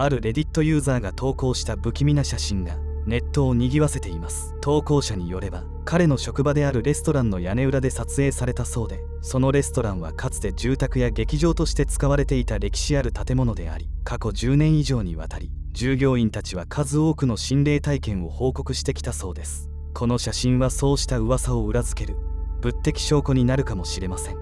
あるレディットユーザーが投稿した不気味な写真がネットを賑わせています。投稿者によれば、彼の職場であるレストランの屋根裏で撮影されたそうで、そのレストランはかつて住宅や劇場として使われていた歴史ある建物であり、過去10年以上にわたり従業員たちは数多くの心霊体験を報告してきたそうです。この写真はそうした噂を裏付ける物的証拠になるかもしれません。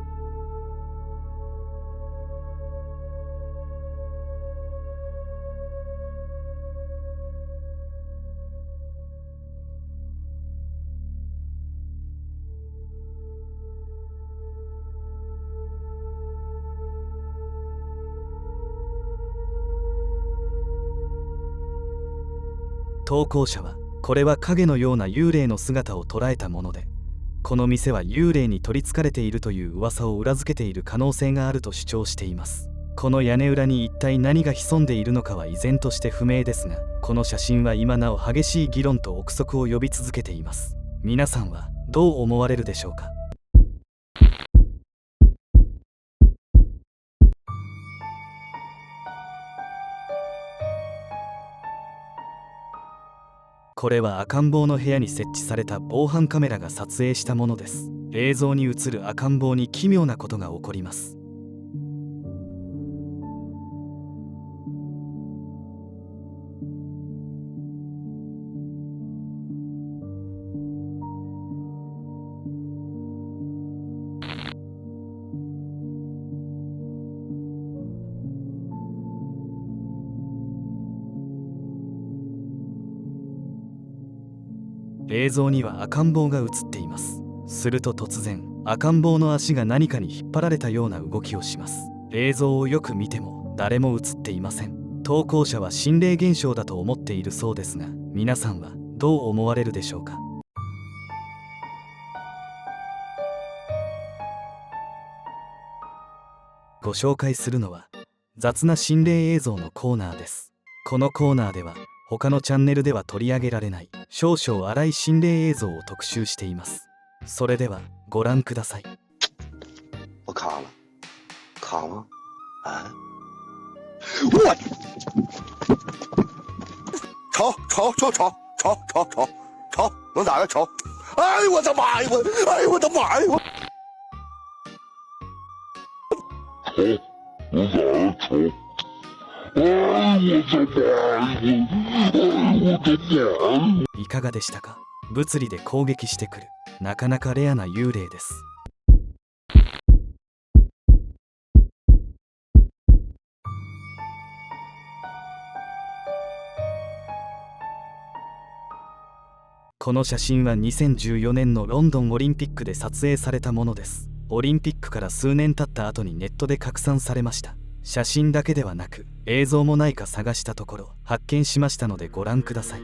投稿者は、これは影のような幽霊の姿を捉えたもので、この店は幽霊に取りつかれているという噂を裏付けている可能性があると主張しています。この屋根裏に一体何が潜んでいるのかは依然として不明ですが、この写真は今なお激しい議論と憶測を呼び続けています。皆さんはどう思われるでしょうか。これは赤ん坊の部屋に設置された防犯カメラが撮影したものです。映像に映る赤ん坊に奇妙なことが起こります。映像には赤ん坊が映っています。すると突然、赤ん坊の足が何かに引っ張られたような動きをします。映像をよく見ても誰も映っていません。投稿者は心霊現象だと思っているそうですが、皆さんはどう思われるでしょうか。ご紹介するのは雑な心霊映像のコーナーです。このコーナーでは他のチャンネルでは取り上げられない少々荒い心霊映像を特集しています。それではご覧ください。我卡了，卡吗？啊！我吵，能打个吵！哎呦我的妈呀！哎呦我的妈呀！いかがでしたか。物理で攻撃してくるなかなかレアな幽霊です。この写真は2014年のロンドンオリンピックで撮影されたものです。オリンピックから数年経った後にネットで拡散されました。写真だけではなく映像もないか探したところ発見しましたのでご覧ください。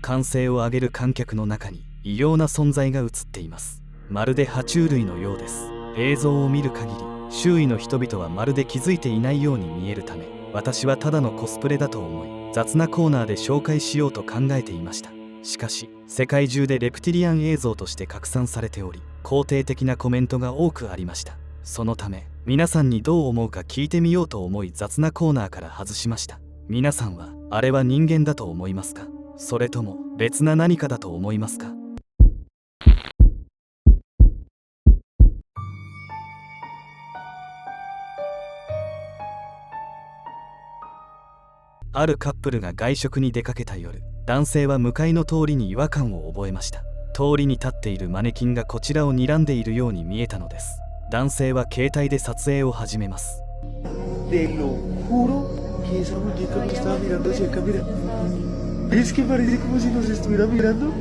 歓声を上げる観客の中に異様な存在が映っています。まるで爬虫類のようです。映像を見る限り周囲の人々はまるで気づいていないように見えるため、私はただのコスプレだと思い雑なコーナーで紹介しようと考えていました。しかし世界中でレプティリアン映像として拡散されており、肯定的なコメントが多くありました。そのため皆さんにどう思うか聞いてみようと思い雑なコーナーから外しました。皆さんはあれは人間だと思いますか、それとも別な何かだと思いますか。あるカップルが外食に出かけた夜、男性は向かいの通りに違和感を覚えました。通りに立っているマネキンがこちらを睨んでいるように見えたのです。男性は携帯で撮影を始めます。Te lo juro que esa muñeca me estaba mirando hacia acá, mira. ¿Ves que parece como si nos estuviera mirando?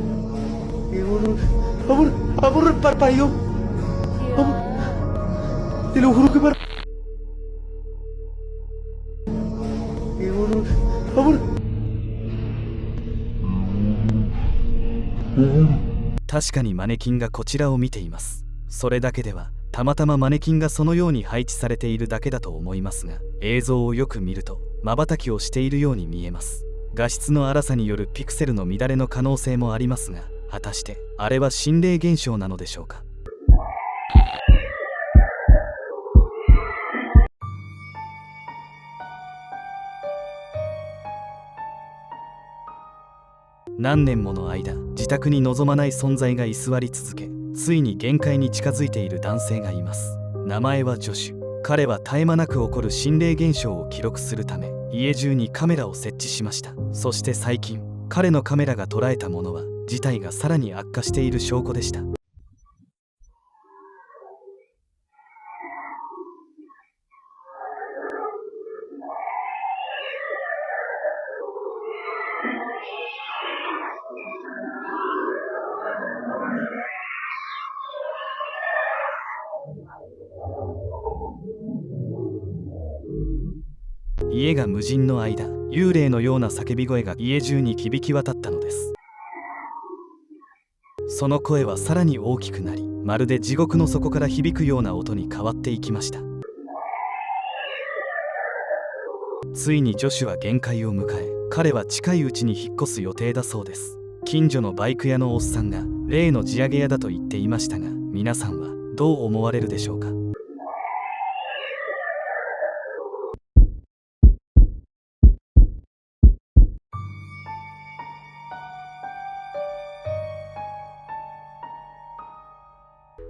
Amor, parpadeó. Amor, te lo juro que parpadeó. Amor. 確かにマネキンがこちらを見ています。それだけではたまたまマネキンがそのように配置されているだけだと思いますが、映像をよく見ると瞬きをしているように見えます。画質の荒さによるピクセルの乱れの可能性もありますが、果たしてあれは心霊現象なのでしょうか。何年もの間、自宅に望まない存在が居座り続け、ついに限界に近づいている男性がいます。名前はジョシュ。彼は絶え間なく起こる心霊現象を記録するため、家中にカメラを設置しました。そして最近、彼のカメラが捉えたものは、事態がさらに悪化している証拠でした。家が無人の間、幽霊のような叫び声が家中に響き渡ったのです。その声はさらに大きくなり、まるで地獄の底から響くような音に変わっていきました。ついにジョシュは限界を迎え、彼は近いうちに引っ越す予定だそうです。近所のバイク屋のおっさんが例の地上げ屋だと言っていましたが、皆さんはどう思われるでしょうか。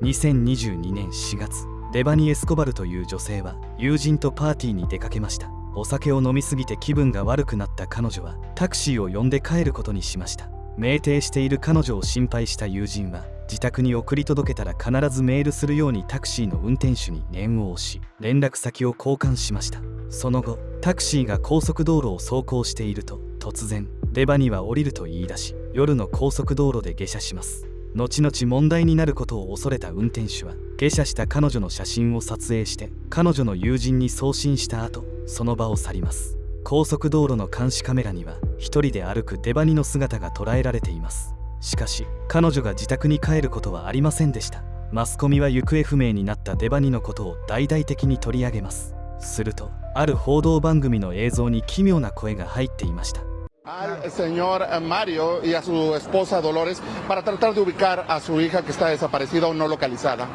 2022年4月、デバニ・エスコバルという女性は友人とパーティーに出かけました。お酒を飲みすぎて気分が悪くなった彼女はタクシーを呼んで帰ることにしました。酩酊している彼女を心配した友人は、自宅に送り届けたら必ずメールするようにタクシーの運転手に念を押し、連絡先を交換しました。その後、タクシーが高速道路を走行していると、突然デバニは降りると言い出し、夜の高速道路で下車します。後々問題になることを恐れた運転手は、下車した彼女の写真を撮影して彼女の友人に送信した後、その場を去ります。高速道路の監視カメラには一人で歩くデバニの姿が捉えられています。しかし彼女が自宅に帰ることはありませんでした。マスコミは行方不明になったデバニのことを大々的に取り上げます。すると、ある報道番組の映像に奇妙な声が入っていました。Al señor Mario y a su esposa Dolores para tratar de ubicar a su hija que está desaparecida o no localizada.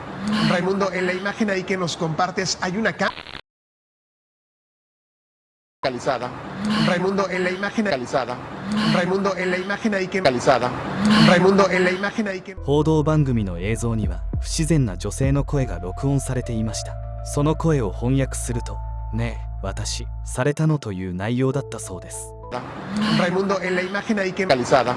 Raimundo, en la imagen ahí que nos compartes hay una Localizada. Raimundo, en la imagen Localizada. Raimundo, en la imagen ahí que Localizada. Raimundo, en la imagen ahí que 報道番組の映像には不自然な女性の声が録音されていました。その声を翻訳すると、ねえ、私、されたのという内容だったそうです。Raimundo, en la imagen ahí que Localizada.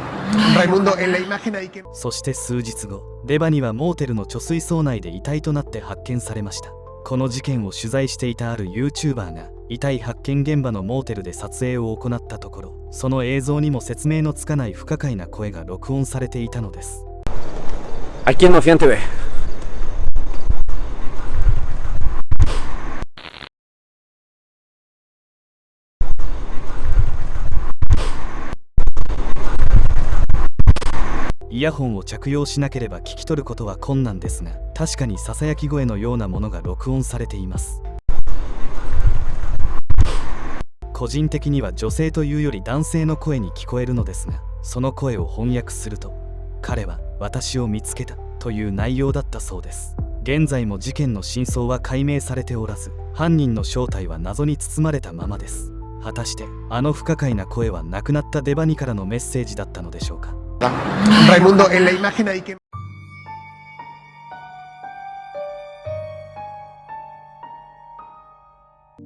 Raimundo, en la imagen ahí que そして数日後、デバニはモーテルの貯水槽内で遺体となって発見されました。この事件を取材していたある YouTuber が遺体発見現場のモーテルで撮影を行ったところ、その映像にも説明のつかない不可解な声が録音されていたのです。Aquí en Mafián TV.イヤホンを着用しなければ聞き取ることは困難ですが、確かにささやき声のようなものが録音されています。個人的には女性というより男性の声に聞こえるのですが、その声を翻訳すると、彼は私を見つけたという内容だったそうです。現在も事件の真相は解明されておらず、犯人の正体は謎に包まれたままです。果たしてあの不可解な声は亡くなったデバニからのメッセージだったのでしょうか。Raimundo, en la imagen ahí que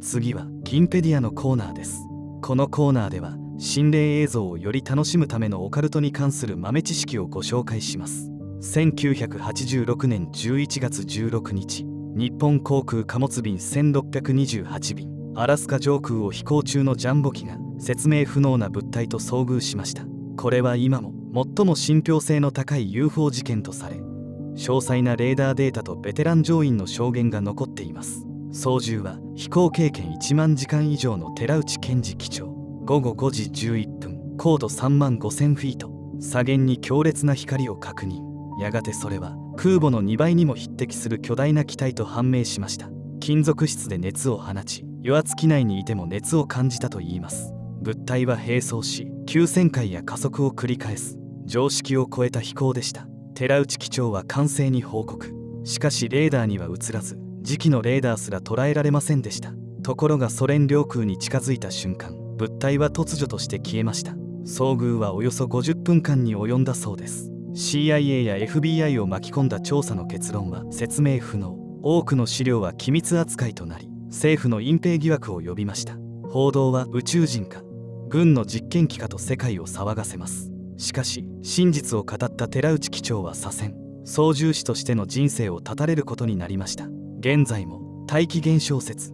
次はキンペディアのコーナーです。このコーナーでは心霊映像をより楽しむためのオカルトに関する豆知識をご紹介します。1986年11月16日、日本航空貨物便1628便アラスカ上空を飛行中のジャンボ機が説明不能な物体と遭遇しました。これは今も最も信憑性の高い UFO 事件とされ、詳細なレーダーデータとベテラン乗員の証言が残っています。操縦は飛行経験1万時間以上の寺内健二機長。午後5時11分、高度3万5000フィート、左舷に強烈な光を確認。やがてそれは空母の2倍にも匹敵する巨大な機体と判明しました。金属質で熱を放ち、油圧機内にいても熱を感じたといいます。物体は並走し、急旋回や加速を繰り返す常識を超えた飛行でした。寺内機長は管制に報告。しかしレーダーには映らず、次期のレーダーすら捉えられませんでした。ところがソ連領空に近づいた瞬間、物体は突如として消えました。遭遇はおよそ50分間に及んだそうです。 CIA や FBI を巻き込んだ調査の結論は説明不能。多くの資料は機密扱いとなり、政府の隠蔽疑惑を呼びました。報道は宇宙人か軍の実験機かと世界を騒がせます。しかし真実を語った寺内機長は左遷、操縦士としての人生を絶たれることになりました。現在も大気現象説、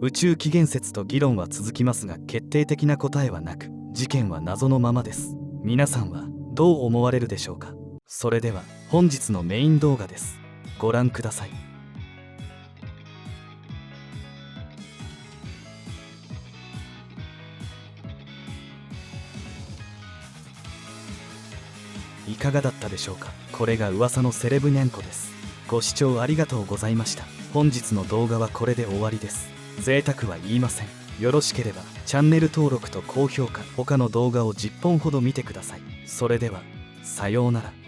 宇宙起源説と議論は続きますが、決定的な答えはなく、事件は謎のままです。皆さんはどう思われるでしょうか。それでは本日のメイン動画です。ご覧ください。いかがだったでしょうか。これが噂のセレブニャンコです。ご視聴ありがとうございました。本日の動画はこれで終わりです。贅沢は言いません。よろしければチャンネル登録と高評価、他の動画を10本ほど見てください。それではさようなら。